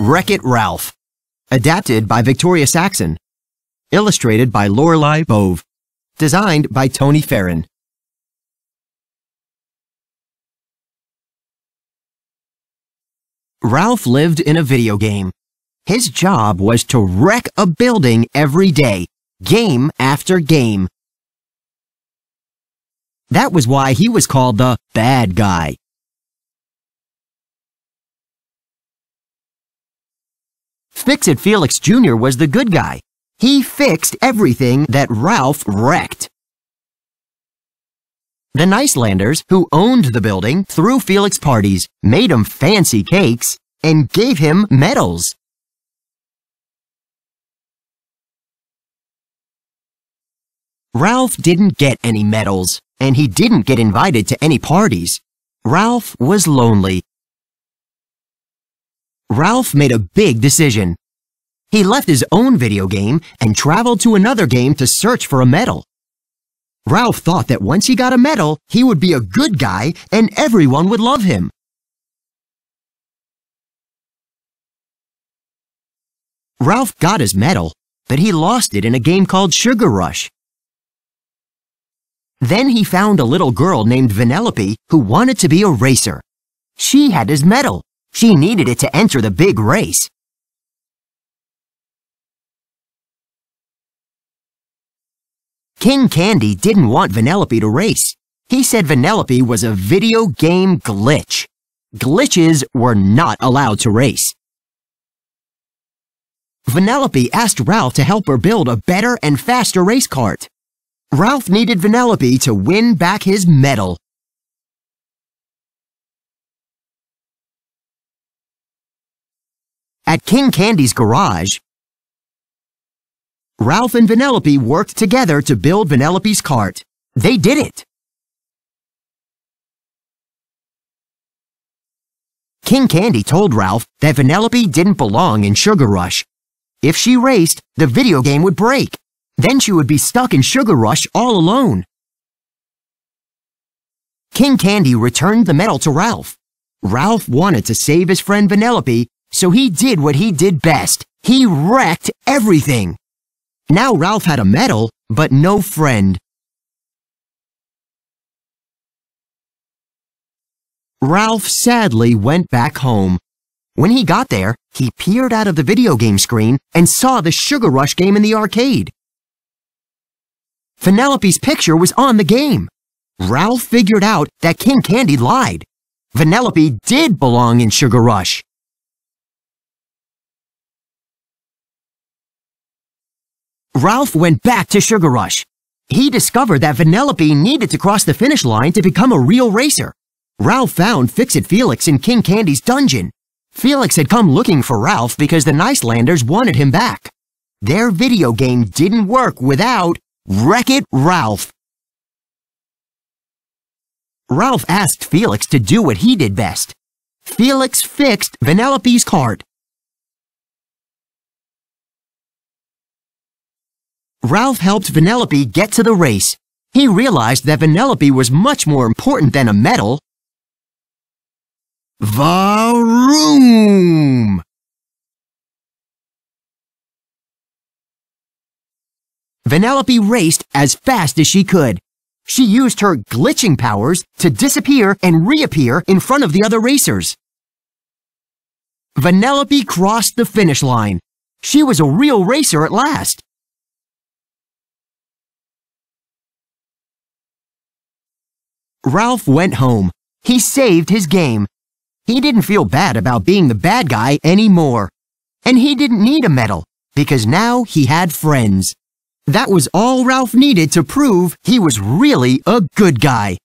Wreck-It Ralph. Adapted by Victoria Saxon. Illustrated by Lorelei Bove. Designed by Tony Farron. Ralph lived in a video game. His job was to wreck a building every day, game after game. That was why he was called the bad guy. Fix-It Felix Jr. was the good guy. He fixed everything that Ralph wrecked. The Nicelanders, who owned the building, threw Felix parties, made him fancy cakes, and gave him medals. Ralph didn't get any medals, and he didn't get invited to any parties. Ralph was lonely. Ralph made a big decision. He left his own video game and traveled to another game to search for a medal. Ralph thought that once he got a medal, he would be a good guy and everyone would love him. Ralph got his medal, but he lost it in a game called Sugar Rush. Then he found a little girl named Vanellope who wanted to be a racer. She had his medal. She needed it to enter the big race. King Candy didn't want Vanellope to race. He said Vanellope was a video game glitch. Glitches were not allowed to race. Vanellope asked Ralph to help her build a better and faster race cart. Ralph needed Vanellope to win back his medal. At King Candy's garage, Ralph and Vanellope worked together to build Vanellope's cart. They did it. King Candy told Ralph that Vanellope didn't belong in Sugar Rush. If she raced, the video game would break. Then she would be stuck in Sugar Rush all alone. King Candy returned the medal to Ralph. Ralph wanted to save his friend Vanellope, so he did what he did best. He wrecked everything. Now Ralph had a medal, but no friend. Ralph sadly went back home. When he got there, he peered out of the video game screen and saw the Sugar Rush game in the arcade. Vanellope's picture was on the game. Ralph figured out that King Candy lied. Vanellope did belong in Sugar Rush. Ralph went back to Sugar Rush. He discovered that Vanellope needed to cross the finish line to become a real racer. Ralph found Fix-It Felix in King Candy's dungeon. Felix had come looking for Ralph because the Nicelanders wanted him back. Their video game didn't work without Wreck-It Ralph. Ralph asked Felix to do what he did best. Felix fixed Vanellope's cart. Ralph helped Vanellope get to the race. He realized that Vanellope was much more important than a medal. Vroom! Vanellope raced as fast as she could. She used her glitching powers to disappear and reappear in front of the other racers. Vanellope crossed the finish line. She was a real racer at last. Ralph went home. He saved his game. He didn't feel bad about being the bad guy anymore. And he didn't need a medal, because now he had friends. That was all Ralph needed to prove he was really a good guy.